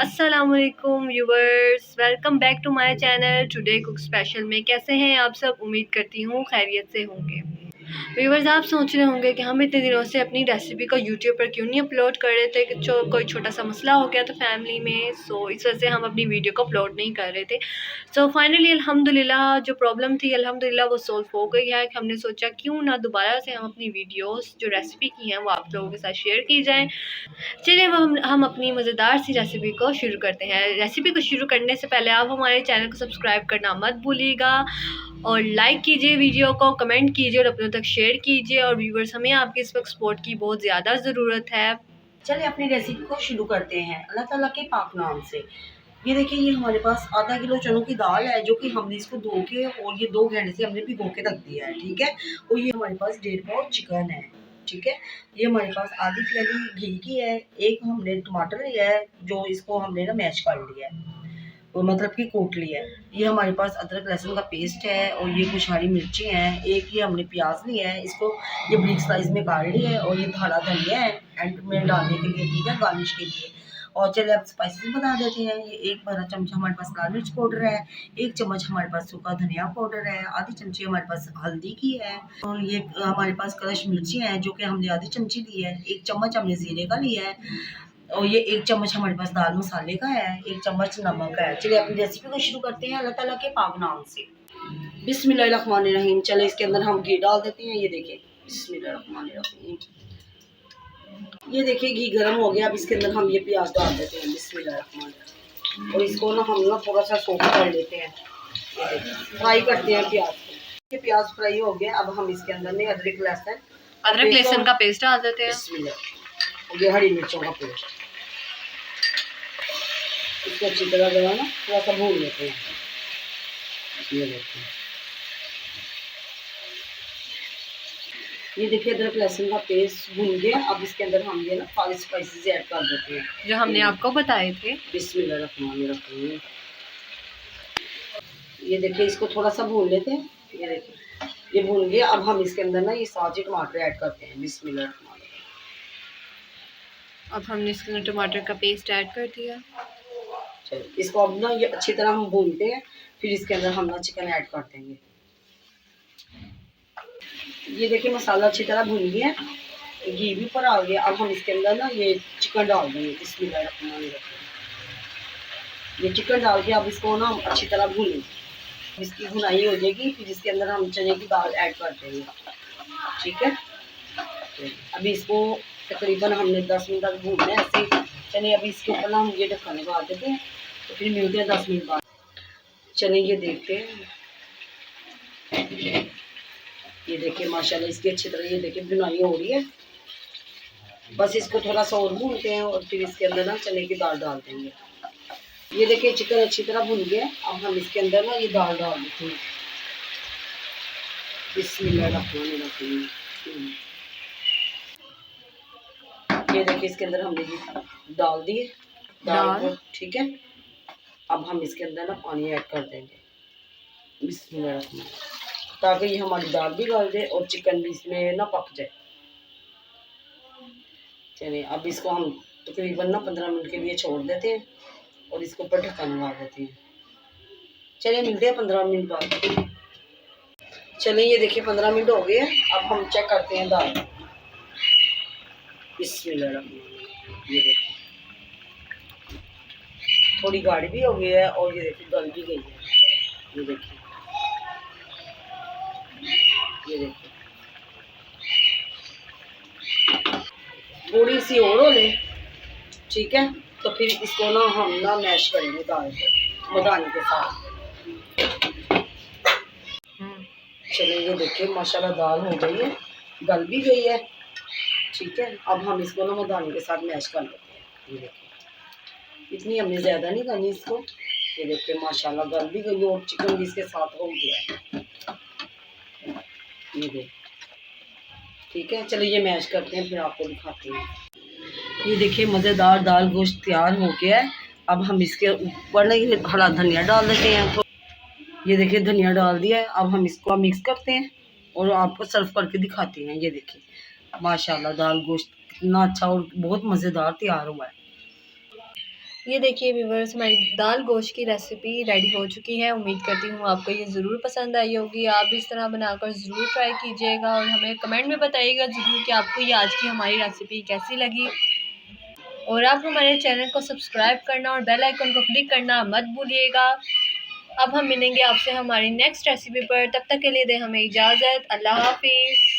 अस्सलामुअलैकुम viewers, welcome back to my channel today cook special में। कैसे हैं आप सब? उम्मीद करती हूँ खैरियत से होंगे। व्यूवर्स, आप सोच रहे होंगे कि हम इतने दिनों से अपनी रेसिपी को यूट्यूब पर क्यों नहीं अपलोड कर रहे थे कि कोई छोटा सा मसला हो गया था फैमिली में। सो इस वजह से हम अपनी वीडियो को अपलोड नहीं कर रहे थे। सो फाइनली अल्हम्दुलिल्लाह जो प्रॉब्लम थी अल्हम्दुलिल्लाह वो सोल्व हो गई है। हमने सोचा क्यों ना दोबारा से हम अपनी वीडियोस जो रेसिपी की हैं वो आप लोगों के साथ शेयर की जाएँ। चलिए हम अपनी मज़ेदार सी रेसिपी को शुरू करते हैं। रेसिपी को शुरू करने से पहले आप हमारे चैनल को सब्सक्राइब करना मत भूलिएगा और लाइक कीजिए वीडियो को, कमेंट कीजिए और अपनों तक शेयर कीजिए। और व्यूवर्स, हमें आपकी इस वक्त सपोर्ट की बहुत ज़्यादा ज़रूरत है। चलिए अपनी रेसिपी को शुरू करते हैं अल्लाह ताला के पाक नाम से। ये देखिए, ये हमारे पास आधा किलो चनों की दाल है जो कि हमने इसको धो के और ये 2 घंटे से हमने भिगो के रख दिया है। ठीक है। और ये हमारे पास 1.5 पाव चिकन है। ठीक है। ये हमारे पास आधी प्याली घी की है। एक हमने टमाटर लिया है जो इसको हमने ना मैश कर लिया है, वो मतलब कि कूट लिया है। ये हमारे पास अदरक लहसुन का पेस्ट है और ये कुछ हरी मिर्ची हैं। एक ये हमने प्याज लिया है, इसको ये ब्रिक साइज में काट लिया है। और ये हरा धनिया है एंड में डालने के लिए, ठीक है, गार्निश के लिए। और चलिए अब स्पाइसेस बता देते हैं। ये 1 बड़ा चमचा हमारे पास लाल मिर्च पाउडर है, 1 चम्मच हमारे पास सूखा धनिया पाउडर है, आधी चमची हमारे पास हल्दी की है। और ये हमारे पास क्रश मिर्ची है जो कि हमने आधी चमची ली है। 1 चम्मच हमने जीरे का लिया है और ये 1 चम्मच हमारे पास दाल मसाले का है, 1 चम्मच नमक है। चलिए अपनी रेसिपी को शुरू करते हैं अल्लाह ताला के पाक नाम से। बिस्मिल्लाहिर्रहमानिर्रहीम। चले इसके अंदर हम घी डाल देते हैं। ये देखिए, बिस्मिल्लाहिर्रहमानिर्रहीम। ये देखिए घी गर्म हो गया। अब इसके अंदर हम ये प्याज डाल देते हैं, बिस्मिल्लाहिर्रहमानिर्रहीम। और इसको ना हम थोड़ा सा सोख कर लेते हैं। ये देखिए, फ्राई करते हैं प्याज को। ये प्याज फ्राई हो गया। अब हम इसके अंदर में अदरक लहसुन का पेस्ट डाल देते हैं। ये हरी मिर्चों का पेस्ट, इसको अच्छी तरह जो है ना थोड़ा सा भून लेते हैं। ये देखिए, ये देखिए अदरक लहसुन का पेस्ट भून गया। अब इसके अंदर हम ये ना सारे स्पाइसेस ऐड कर देते हैं जो हमने आपको बताए थे। बिस्मिल्लाहिर्रहमानिर्रहीम। ये देखिए, इसको थोड़ा सा भून लेते हैं। ये देखिए, ये भून गया। अब हम इसके अंदर ना ये सारे टमाटर ऐड करते हैं, बिस्मिल्लाहिर्रहमानिर्रहीम। अब हमने इसके अंदर टमाटर का पेस्ट ऐड कर दिया। चलिए इसको अब ना ये अच्छी तरह हम भूनते हैं। फिर इसके अंदर हम ना चिकन ऐड कर देंगे। ये देखिए मसाला अच्छी तरह भून गया, घी भी ऊपर आ गया। अब हम इसके अंदर ना ये चिकन डाल देंगे, बिस्मिल्लाहिर्रहमानिर्रहीम। ये चिकन डाल के अब इसको ना हम अच्छी तरह भूनेंगे। इसकी भुनाई हो जाएगी। फिर इसके अंदर हम चने की दाल ऐड कर देंगे। ठीक है। अभी इसको तकरीबन हमने 10 मिनट तक भूनना है ऐसे। चलिए अभी इसके ऊपर ना हम ये ढक्कन लगा देते हैं, तो फिर मिलते हैं 10 मिनट बाद। चलिए ये देखते हैं। ये देखिए माशाल्लाह इसकी अच्छी तरह ये देखिए भुनाई हो रही है। बस इसको थोड़ा सा और भूनते हैं और फिर इसके अंदर ना चने की दाल डाल देंगे। ये देखिए चिकन अच्छी तरह भुन गया। अब हम इसके अंदर ना ये दाल डाल देते हैं, बिस्मिल्लाहिर्रहमानिर्रहीम। ये देखिए इसके अंदर हमने ये डाल दिए दाल को। ठीक है। अब हम इसके अंदर ना पानी ऐड कर देंगे, बिस्मिल्लाह, ताकि ये हमारी दाल भी गल जाए और चिकन भी इसमें ना पक जाए। चलिए अब इसको हम तकरीबन ना 15 मिनट के लिए छोड़ देते हैं और इसके ऊपर ढक्कन लगा देते हैं। चलिए मिलते हैं 15 मिनट बाद। चलिए ये देखिए 15 मिनट हो गए। अब हम चेक करते हैं दाल, बिस्मिल्लाह। ये देखिए थोड़ी गाढ़ी भी हो गई है और ये देखिए गल भी गई है। ये देखिए, ये देखिए थोड़ी सी और हो ले। ठीक है। तो फिर इसको ना हम ना मैश करेंगे दाल को मदानी के साथ। चलिए ये देखिए माशाल्लाह दाल हो गई है, गल भी गई है। ठीक है। अब हम इसको ना मदानी के साथ मैश कर लेते हैं। ये देखिए, इतनी हमने ज़्यादा नहीं करनी इसको। ये देखिए माशाल्लाह गल भी गई और चिकन भी इसके साथ हो गया है। ये देखिए, ठीक है। चलिए ये मैश करते हैं फिर आपको दिखाते हैं। ये देखिए मज़ेदार दाल गोश्त तैयार हो गया है। अब हम इसके ऊपर ना ये हरा धनिया डाल देते हैं। तो ये देखिए धनिया डाल दिया है। अब हम इसको मिक्स करते हैं और आपको सर्व करके दिखाते हैं। ये देखिए माशाल्लाह दाल गोश्त कितना अच्छा और बहुत मज़ेदार तैयार हुआ है। ये देखिए व्यूवर्स, हमारी दाल गोश्त की रेसिपी रेडी हो चुकी है। उम्मीद करती हूँ आपको ये ज़रूर पसंद आई होगी। आप भी इस तरह बनाकर ज़रूर ट्राई कीजिएगा और हमें कमेंट में बताइएगा ज़रूर कि आपको ये आज की हमारी रेसिपी कैसी लगी। और आप हमारे चैनल को सब्सक्राइब करना और बेल आइकन को क्लिक करना मत भूलिएगा। अब हम मिलेंगे आपसे हमारी नेक्स्ट रेसिपी पर, तब तक के लिए दें हमें इजाज़त। अल्लाह हाफिज़।